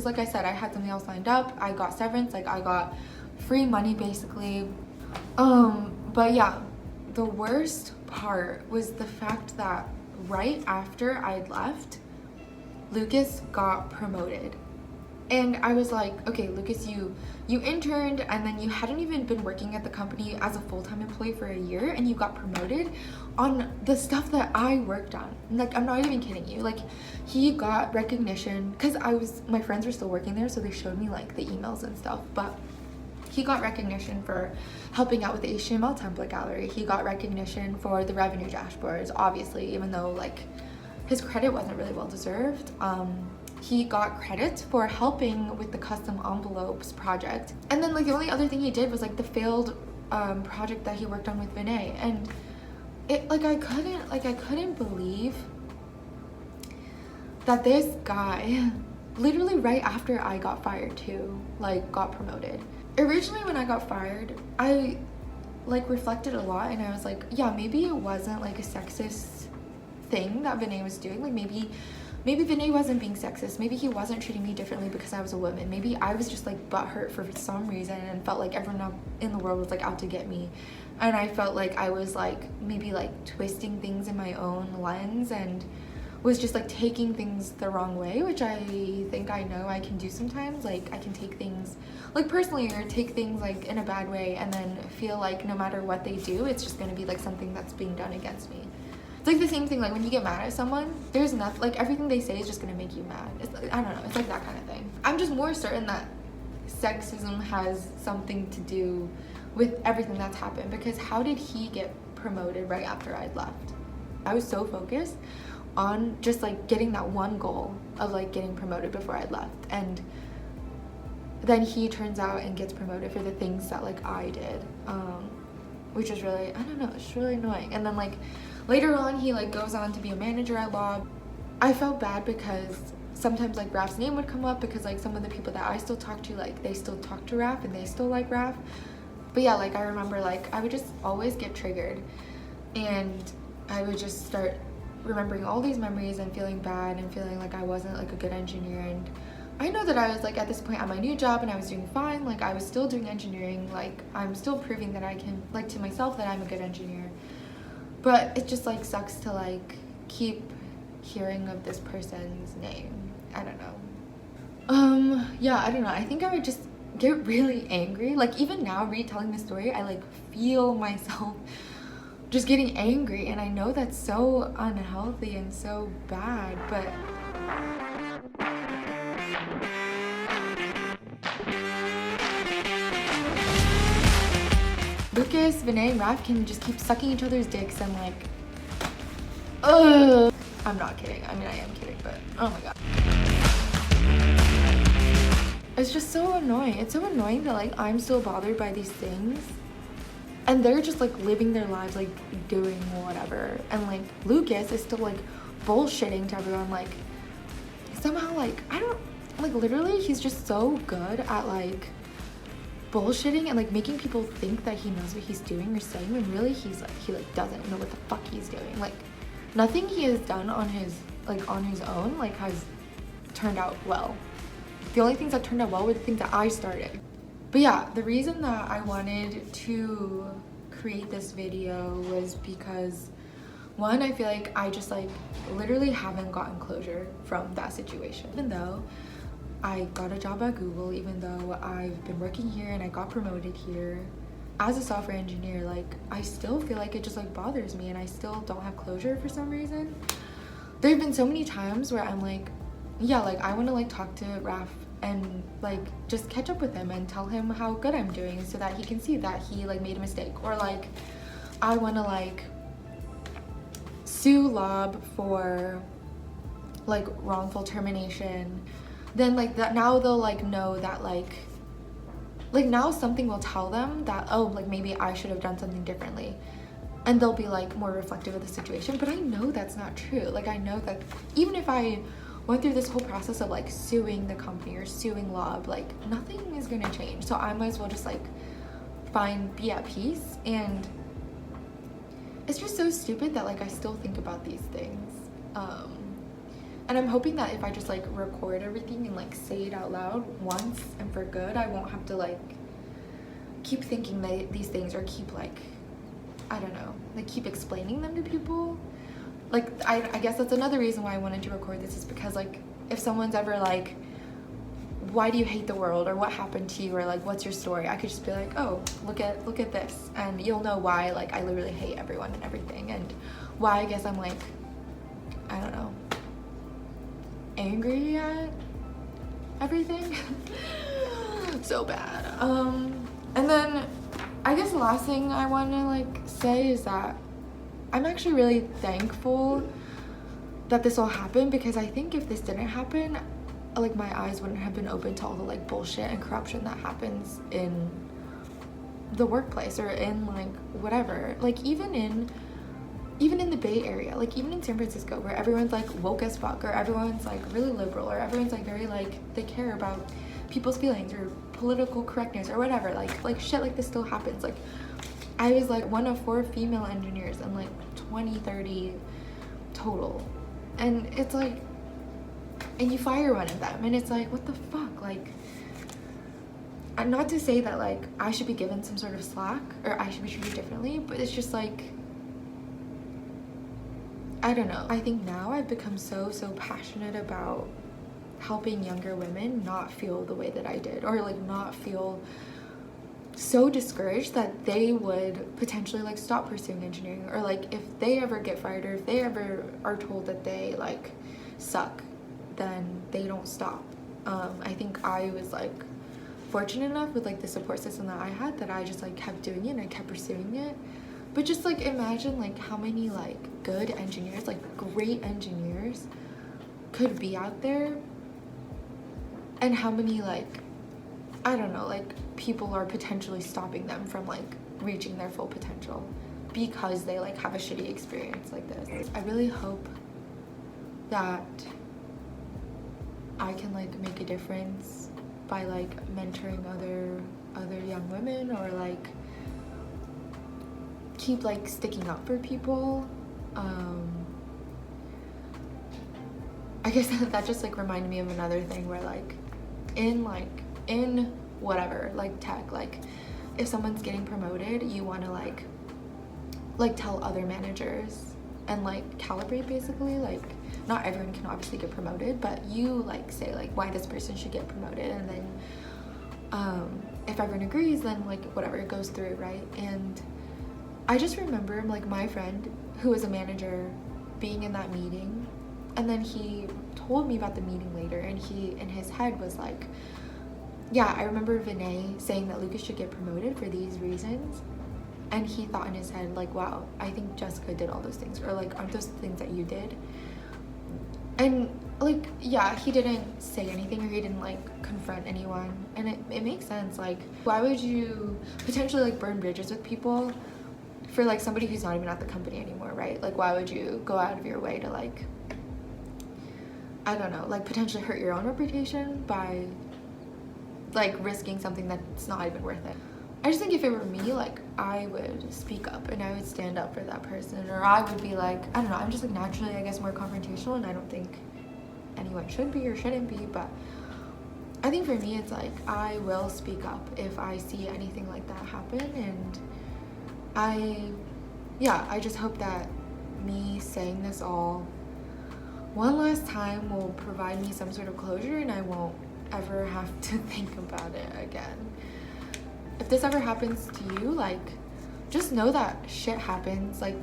because like I said, I had something else lined up. I got severance, like I got free money basically. But yeah, the worst part was the fact that right after I'd left, Lucas got promoted. And I was like, okay, Lucas, you interned and then you hadn't even been working at the company as a full-time employee for a year, and you got promoted on the stuff that I worked on. Like, I'm not even kidding you. Like, he got recognition because my friends were still working there, so they showed me like the emails and stuff. But he got recognition for helping out with the HTML template gallery. He got recognition for the revenue dashboards, obviously, even though like his credit wasn't really well deserved. He got credit for helping with the custom envelopes project. And then like the only other thing he did was like the failed project that he worked on with Vinay. And it like I couldn't believe that this guy literally right after I got fired too, like got promoted. Originally when I got fired, I like reflected a lot and I was like, yeah, maybe it wasn't like a sexist thing that Vinay was doing. Like maybe Vinay wasn't being sexist. Maybe he wasn't treating me differently because I was a woman. Maybe I was just like butthurt for some reason and felt like everyone in the world was like out to get me. And I felt like I was like maybe like twisting things in my own lens and was just like taking things the wrong way, which I think I know I can do sometimes. Like I can take things like personally or take things like in a bad way and then feel like no matter what they do, it's just gonna be like something that's being done against me. It's like the same thing, like when you get mad at someone, there's nothing, like everything they say is just gonna make you mad. It's like, I don't know, it's like that kind of thing. I'm just more certain that sexism has something to do with everything that's happened, because how did he get promoted right after I'd left? I was so focused on just like getting that one goal of like getting promoted before I'd left, and then he turns out and gets promoted for the things that like I did, which is really, I don't know, it's really annoying. And then like later on he like goes on to be a manager at Lob. I felt bad because sometimes like Raf's name would come up because like some of the people that I still talk to, like they still talk to Raf and they still like Raf. But yeah, like I remember like I would just always get triggered and I would just start remembering all these memories and feeling bad and feeling like I wasn't like a good engineer. And I know that I was like at this point at my new job and I was doing fine, like I was still doing engineering, like I'm still proving that I can, like to myself, that I'm a good engineer. But it just like sucks to like keep hearing of this person's name. I don't know. Yeah, I don't know. I think I would just get really angry. Like even now retelling the story, I like feel myself just getting angry, and I know that's so unhealthy and so bad, but Lucas, Vinay, and Raf can just keep sucking each other's dicks and like, ugh. I'm not kidding. I mean, I am kidding, but oh my god. It's just so annoying. It's so annoying that like I'm still bothered by these things and they're just like living their lives, like doing whatever. And like Lucas is still like bullshitting to everyone. Like somehow like, I don't, like literally he's just so good at like bullshitting and like making people think that he knows what he's doing or saying when really he doesn't know what the fuck he's doing. Like nothing he has done on his own like has turned out well. The only things that turned out well were the things that I started. But yeah, the reason that I wanted to create this video was because one, I feel like I just like literally haven't gotten closure from that situation. Even though I got a job at Google, even though I've been working here and I got promoted here as a software engineer, like I still feel like it just like bothers me and I still don't have closure for some reason. There have been so many times where I'm like, yeah, like I want to like talk to Raf and like just catch up with him and tell him how good I'm doing so that he can see that he like made a mistake. Or like I want to like sue Lob for like wrongful termination. Then like that, now they'll like know that like now something will tell them that, oh, like maybe I should have done something differently, and they'll be like more reflective of the situation. But I know that's not true. Like I know that even if I went through this whole process of like suing the company or suing Lob, like nothing is gonna change. So I might as well just like be at peace. And it's just so stupid that like I still think about these things. And I'm hoping that if I just like record everything and like say it out loud once and for good, I won't have to like keep thinking these things, or keep like, I don't know, like keep explaining them to people. Like I guess that's another reason why I wanted to record this, is because like if someone's ever like, why do you hate the world, or what happened to you, or like what's your story, I could just be like, oh, look at this, and you'll know why like I literally hate everyone and everything, and why I guess I'm like, I don't know, angry at everything. So bad. And then I guess the last thing I want to like say is that I'm actually really thankful that this all happened, because I think if this didn't happen, like my eyes wouldn't have been open to all the like bullshit and corruption that happens in the workplace, or in like whatever, like even in the Bay Area, like even in San Francisco, where everyone's like woke as fuck, or everyone's like really liberal, or everyone's like very like, they care about people's feelings or political correctness or whatever, like shit like this still happens. Like I was like one of 4 female engineers and like 20-30 total, and it's like, and you fire one of them, and it's like, what the fuck? Like, and not to say that like I should be given some sort of slack, or I should be treated differently, but it's just like, I don't know. I think now I've become so passionate about helping younger women not feel the way that I did, or like not feel so discouraged that they would potentially like stop pursuing engineering, or like if they ever get fired, or if they ever are told that they like suck, then they don't stop. I think I was like fortunate enough with like the support system that I had, that I just like kept doing it and I kept pursuing it. But just like imagine like how many like good engineers, like great engineers could be out there, and how many like, I don't know, like people are potentially stopping them from like reaching their full potential because they like have a shitty experience like this. I really hope that I can like make a difference by like mentoring other young women, or like keep like sticking up for people. I guess that just like reminded me of another thing where like in whatever, like tech, like if someone's getting promoted, you want to like tell other managers and like calibrate, basically. Like not everyone can obviously get promoted, but you like say like why this person should get promoted, and then if everyone agrees, then like whatever, it goes through, right? And I just remember like my friend who was a manager being in that meeting, and then he told me about the meeting later, and he in his head was like, yeah, I remember Vinay saying that Lucas should get promoted for these reasons. And he thought in his head like, wow, I think Jessica did all those things, or like, aren't those the things that you did? And like, yeah, he didn't say anything, or he didn't like confront anyone, and it makes sense. Like, why would you potentially like burn bridges with people for like somebody who's not even at the company anymore, right? Like, why would you go out of your way to like, I don't know, like potentially hurt your own reputation by like risking something that's not even worth it? I just think if it were me, like I would speak up and I would stand up for that person, or I would be like, I don't know, I'm just like naturally, I guess, more confrontational, and I don't think anyone should be or shouldn't be, but I think for me it's like I will speak up if I see anything like that happen. And I just hope that me saying this all one last time will provide me some sort of closure, and I won't ever have to think about it again. If this ever happens to you, like just know that shit happens. Like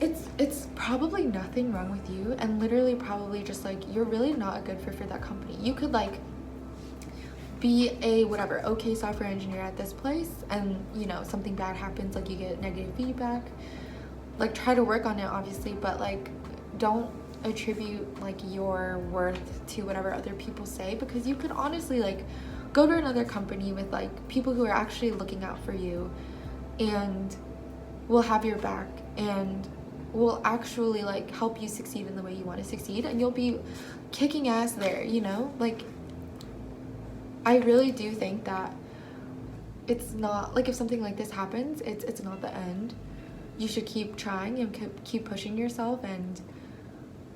it's probably nothing wrong with you, and literally probably just like you're really not a good fit for that company. You could like be a whatever okay software engineer at this place, and you know something bad happens, like you get negative feedback, like try to work on it obviously, but like don't attribute like your worth to whatever other people say, because you could honestly like go to another company with like people who are actually looking out for you and will have your back and will actually like help you succeed in the way you want to succeed, and you'll be kicking ass there, you know? Like I really do think that it's not like, if something like this happens, it's not the end. You should keep trying and keep pushing yourself, and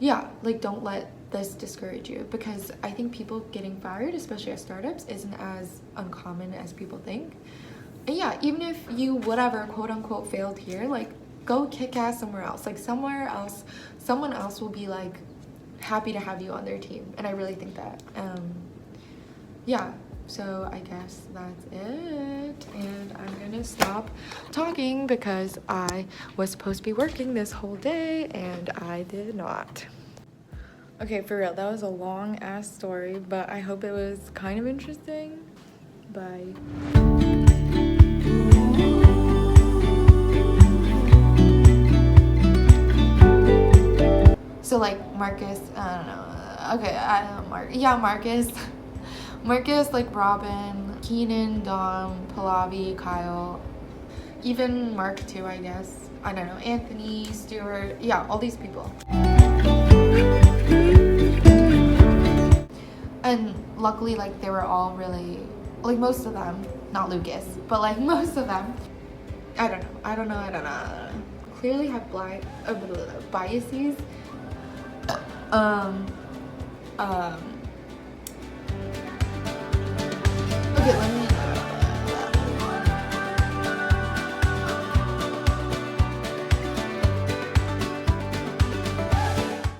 yeah, like don't let this discourage you, because I think people getting fired, especially at startups, isn't as uncommon as people think. And yeah, even if you whatever quote unquote failed here, like go kick ass somewhere else. Like somewhere else, someone else will be like happy to have you on their team, and I really think that. Yeah, so I guess that's it, and I'm gonna stop talking because I was supposed to be working this whole day and I did not. Okay, for real, that was a long ass story, but I hope it was kind of interesting. Bye. So like Marcus, I don't know. Okay, I don't know, Marcus. Marcus, like Robin, Keenan, Dom, Pallavi, Kyle, even Mark too, I guess. I don't know, Anthony, Stuart, yeah, all these people. And luckily, like they were all really, like most of them, not Lucas, but like most of them, I don't know. Clearly have biases. Okay, let me